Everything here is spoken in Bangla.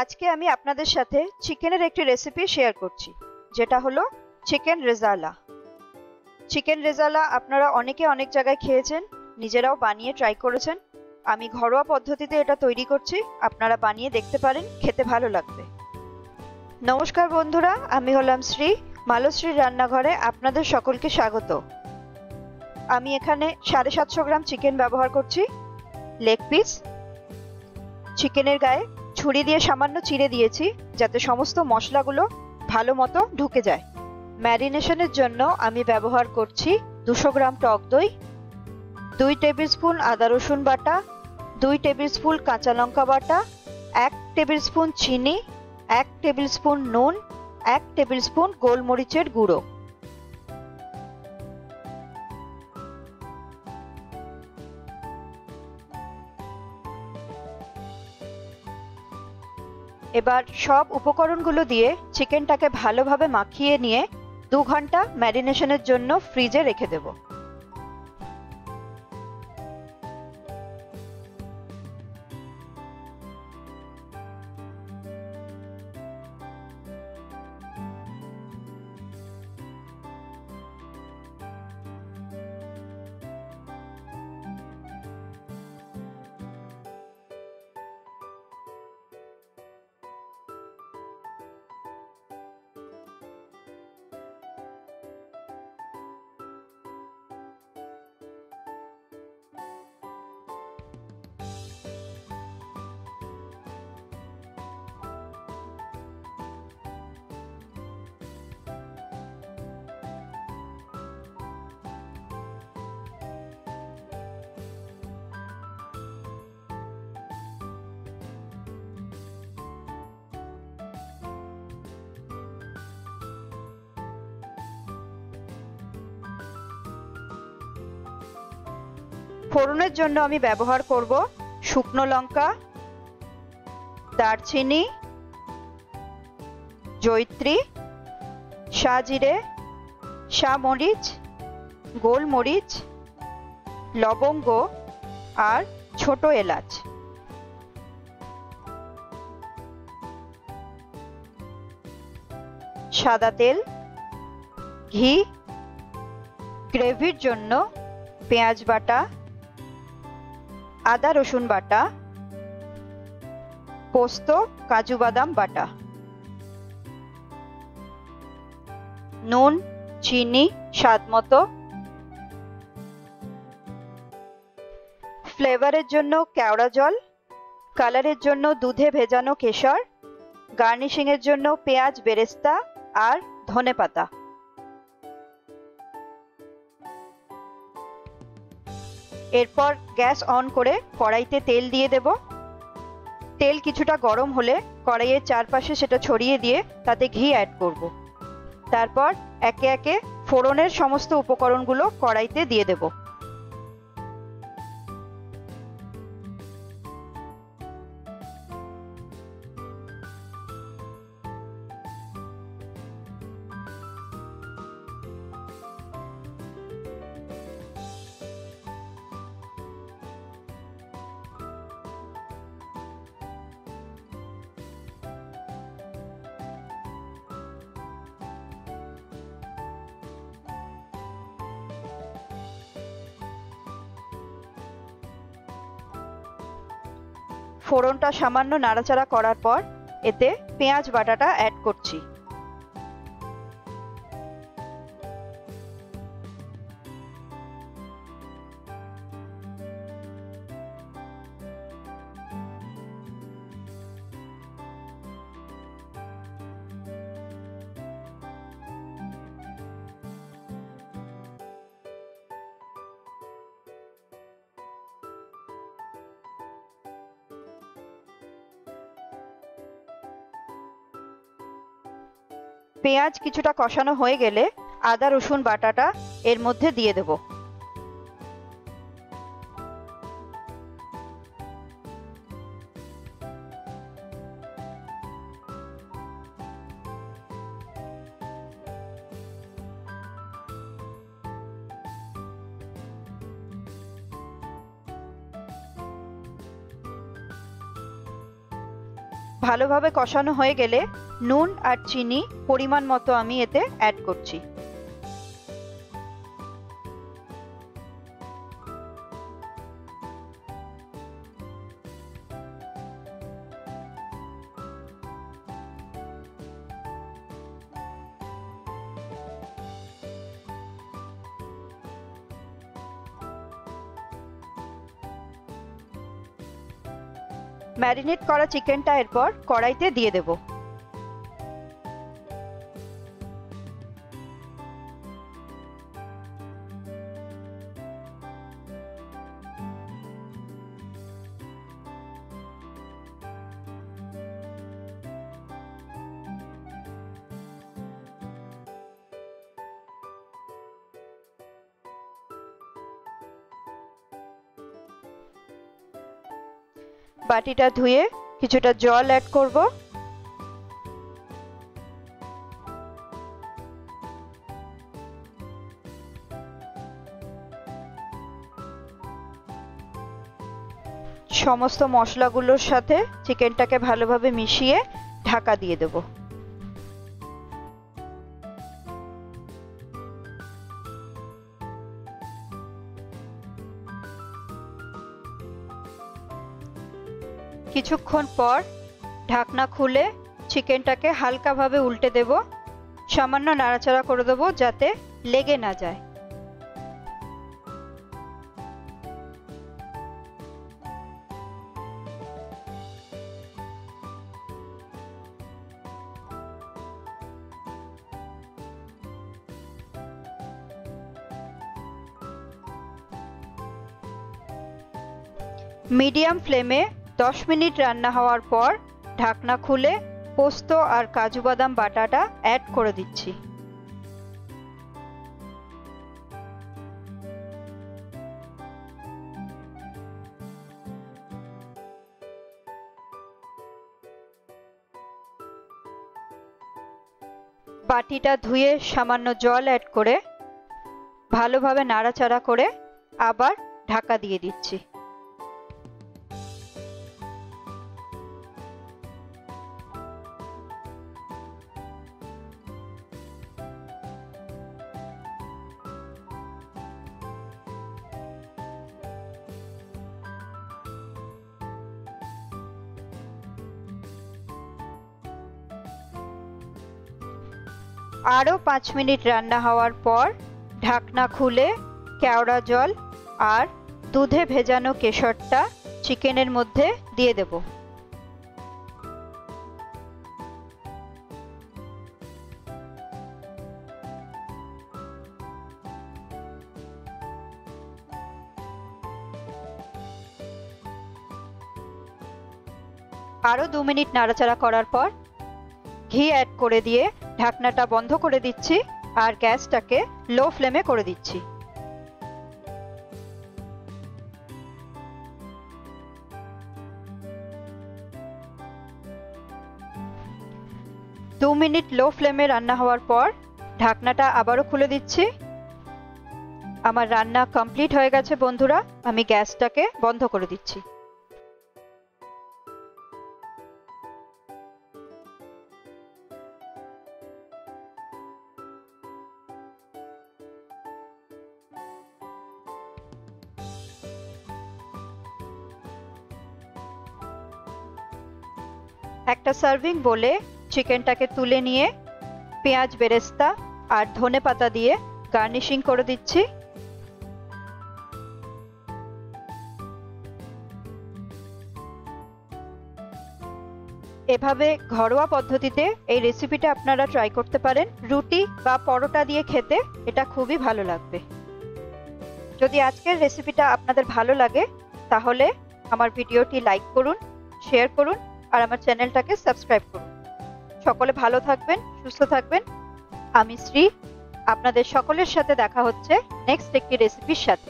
আজকে আমি আপনাদের সাথে চিকেনের একটি রেসিপি শেয়ার করছি, যেটা হলো চিকেন রেজালা। চিকেন রেজালা আপনারা অনেকে অনেক জায়গায় খেয়েছেন, নিজেরাও বানিয়ে ট্রাই করেছেন। আমি ঘরোয়া পদ্ধতিতে এটা তৈরি করছি, আপনারা বানিয়ে দেখতে পারেন, খেতে ভালো লাগবে। নমস্কার বন্ধুরা, আমি হলাম শ্রী। মালশ্রীর রান্নাঘরে আপনাদের সকলকে স্বাগত। আমি এখানে 750 গ্রাম চিকেন ব্যবহার করছি, লেগ পিস। চিকেনের গায়ে ছুরি দিয়ে সামান্য চিড়ে দিয়েছি, যাতে সমস্ত মশলাগুলো ভালো মতো ঢুকে যায়। ম্যারিনেশনের জন্য আমি ব্যবহার করছি 200 গ্রাম টক দই, 2 টেবিল স্পুন আদা রসুন বাটা, 2 টেবিল স্পুন কাঁচা লঙ্কা বাটা, 1 টেবিল স্পুন চিনি, 1 টেবিল স্পুন নুন, 1 টেবিল স্পুন গোলমরিচের গুঁড়ো। এবার সব উপকরণগুলো দিয়ে চিকেনটাকে ভালোভাবে মাখিয়ে নিয়ে 2 ঘন্টা ম্যারিনেশনের জন্য ফ্রিজে রেখে দেব। ফোড়নের জন্য আমি ব্যবহার করব শুকনো লঙ্কা, দারচিনি, জয়িত্রী, সাজিরে, মরিচ, গোলমরিচ, লবঙ্গ আর ছোট এলাচ। সাদা তেল, ঘি, গ্রেভির জন্য পেঁয়াজ বাটা, আদা রসুন বাটা, পোস্ত কাজু বাদাম বাটা, নুন চিনি স্বাদ মতো, ফ্লেভারের জন্য কেওড়া জল, কালারের জন্য দুধে ভেজানো কেশর, গার্নিশিং এর জন্য পেঁয়াজ বেরেস্তা আর ধনেপাতা। এরপর গ্যাস অন করে কড়াইতে তেল দিয়ে দেব। তেল কিছুটা গরম হলে কড়াইয়ের চারপাশে সেটা ছড়িয়ে দিয়ে তাতে ঘি অ্যাড করব। তারপর একে একে ফোড়নের সমস্ত উপকরণগুলো কড়াইতে দিয়ে দেব। ফোড়নটা সামান্য নাড়াচাড়া করার পর এতে পেঁয়াজ বাটাটা অ্যাড করছি। পেঁয়াজ কিছুটা কষানো হয়ে গেলে আদা রসুন বাটাটা এর মধ্যে দিয়ে দেব। ভালোভাবে কষানো হয়ে গেলে নুন আর চিনি পরিমাণ মতো আমি এতে অ্যাড করছি। ম্যারিনেট করা চিকেনটা এরপর কড়াইতে দিয়ে দেব। বাটিটা ধুয়ে কিছুটা জল অ্যাড করব। সমস্ত মশলাগুলোর সাথে চিকেনটাকে ভালোভাবে মিশিয়ে ঢাকা দিয়ে দেব। কিছুক্ষণ পর ঢাকনা খুলে চিকেনটাকে হালকাভাবে উল্টে দেব। সামান্য নাড়াচাড়া করে দেব যাতে লেগে না যায়। মিডিয়াম ফ্লেমে 10 মিনিট রান্না হওয়ার পর ঢাকনা খুলে পোস্ত আর কাজু বাদাম বাটাটা অ্যাড করে দিচ্ছি। বাটিটা ধুয়ে সামান্য জল অ্যাড করে ভালোভাবে নাড়াচাড়া করে আবার ঢাকা দিয়ে দিচ্ছি। আরও 5 মিনিট রান্না হওয়ার পর ঢাকনা খুলে কেওড়া জল আর দুধে ভেজানো কেশরটা চিকেনের মধ্যে দিয়ে দেব। আরও 2 মিনিট নাড়াচাড়া করার পর ঘি অ্যাড করে দিয়ে ঢাকনাটা বন্ধ করে দিচ্ছি আর গ্যাসটাকে লো ফ্লেমে করে দিচ্ছি। দু মিনিট লো ফ্লেমে রান্না হওয়ার পর ঢাকনাটা আবারও খুলে দিচ্ছি। আমার রান্না কমপ্লিট হয়ে গেছে বন্ধুরা, আমি গ্যাসটাকে বন্ধ করে দিচ্ছি। একটা সার্ভিং বলে চিকেনটাকে তুলে নিয়ে পেঁয়াজ বেরেস্তা আর ধনেপাতা দিয়ে গার্নিশিং করে দিচ্ছি। এভাবে ঘরোয়া পদ্ধতিতে এই রেসিপিটা আপনারা ট্রাই করতে পারেন। রুটি বা পরোটা দিয়ে খেতে এটা খুবই ভালো লাগবে। যদি আজকের রেসিপিটা আপনাদের ভালো লাগে তাহলে আমার ভিডিওটি লাইক করুন, শেয়ার করুন আর আমার চ্যানেলটাকে সাবস্ক্রাইব করুন। সকলে ভালো থাকবেন, সুস্থ থাকবেন। আমি শ্রী, আপনাদের সকলের সাথে দেখা হচ্ছে নেক্সট একটি রেসিপির সাথে।